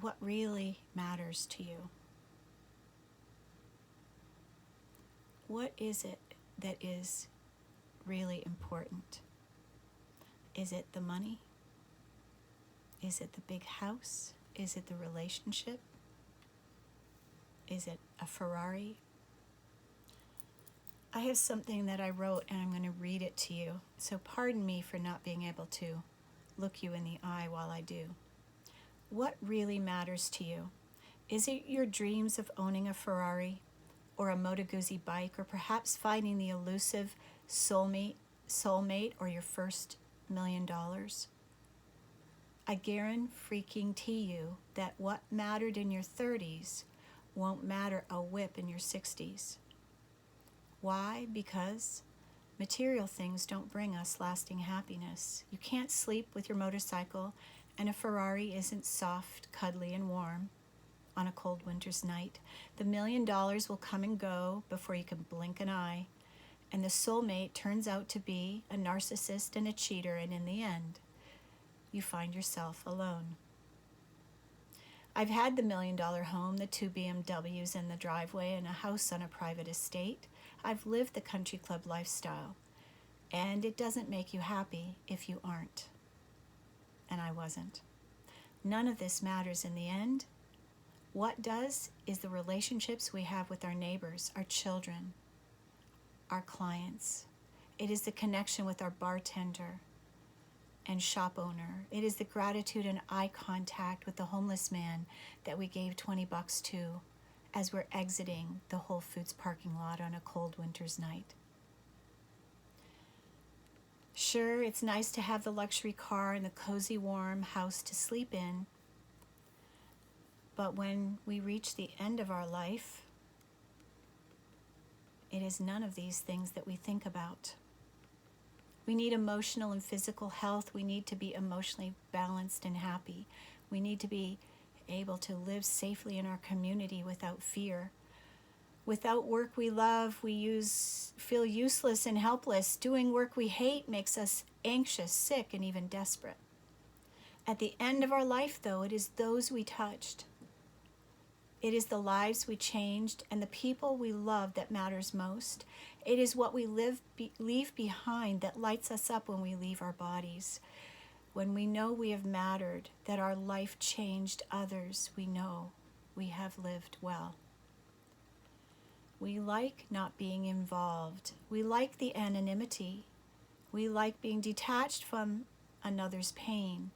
what really matters to you. What is it that is really important? Is it the money? Is it the big house? Is it the relationship? Is it a Ferrari? I have something that I wrote and I'm going to read it to you. So pardon me for not being able to look you in the eye while I do. What really matters to you? Is it your dreams of owning a Ferrari or a Moto Guzzi bike, or perhaps finding the elusive soulmate or your first $1 million? I guarantee you that what mattered in your 30s won't matter a whip in your 60s. Why? Because material things don't bring us lasting happiness. You can't sleep with your motorcycle, and a Ferrari isn't soft, cuddly, and warm on a cold winter's night. The $1 million will come and go before you can blink an eye, and the soulmate turns out to be a narcissist and a cheater, and in the end, you find yourself alone. I've had the $1 million home, the 2 BMWs in the driveway, and a house on a private estate. I've lived the country club lifestyle, and it doesn't make you happy if you aren't. And I wasn't. None of this matters in the end. What does is the relationships we have with our neighbors, our children, our clients. It is the connection with our bartender and shop owner. It is the gratitude and eye contact with the homeless man that we gave $20 to as we're exiting the Whole Foods parking lot on a cold winter's night. Sure, it's nice to have the luxury car and the cozy, warm house to sleep in, but when we reach the end of our life, it is none of these things that we think about. We need emotional and physical health. We need to be emotionally balanced and happy. We need to be able to live safely in our community without fear. Without work we love, feel useless and helpless. Doing work we hate makes us anxious, sick, and even desperate. At the end of our life, though, it is those we touched. It is the lives we changed and the people we love that matters most. It is what we leave behind that lights us up when we leave our bodies. When we know we have mattered, that our life changed others, we know we have lived well. We like not being involved. We like the anonymity. We like being detached from another's pain.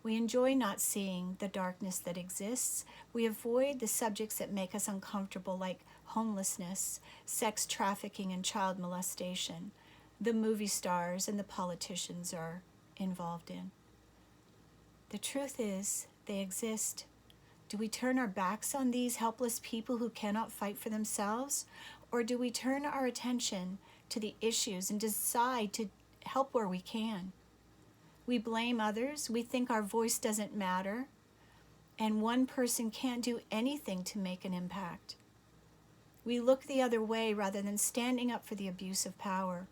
We enjoy not seeing the darkness that exists. We avoid the subjects that make us uncomfortable, like homelessness, sex trafficking, and child molestation, the movie stars and the politicians are involved in. The truth is, they exist. Do we turn our backs on these helpless people who cannot fight for themselves? Or do we turn our attention to the issues and decide to help where we can? We blame others. We think our voice doesn't matter. And one person can't do anything to make an impact. We look the other way rather than standing up for the abuse of power.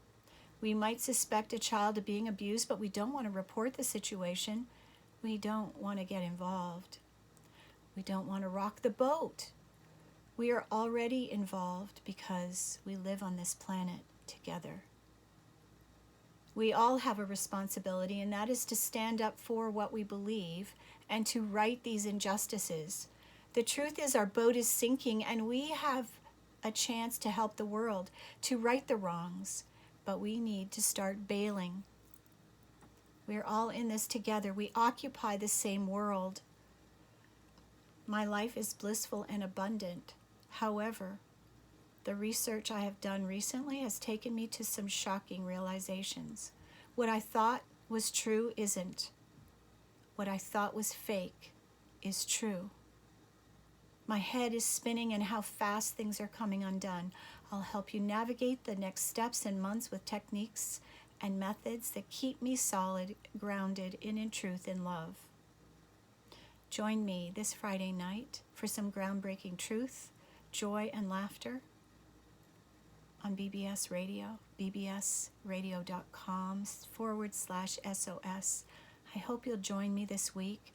We might suspect a child of being abused, but we don't want to report the situation. We don't want to get involved. We don't want to rock the boat. We are already involved because we live on this planet together. We all have a responsibility, and that is to stand up for what we believe and to right these injustices. The truth is our boat is sinking, and we have a chance to help the world, to right the wrongs, but we need to start bailing. We're all in this together. We occupy the same world. My life is blissful and abundant. However, the research I have done recently has taken me to some shocking realizations. What I thought was true isn't. What I thought was fake is true. My head is spinning and how fast things are coming undone. I'll help you navigate the next steps and months with techniques and methods that keep me solid, grounded in truth and love. Join me this Friday night for some groundbreaking truth, joy, and laughter on BBS Radio, bbsradio.com/SOS. I hope you'll join me this week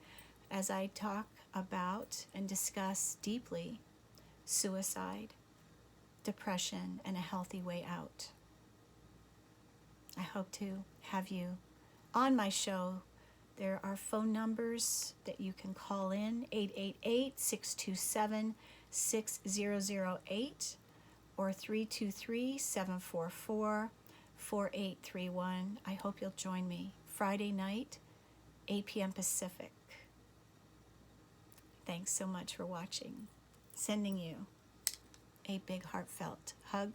as I talk about and discuss deeply suicide, depression, and a healthy way out. I hope to have you on my show. There are phone numbers that you can call in, 888-627-6008 or 323-744-4831. I hope you'll join me Friday night, 8 p.m. Pacific. Thanks so much for watching. Sending you a big heartfelt hug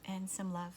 and some love.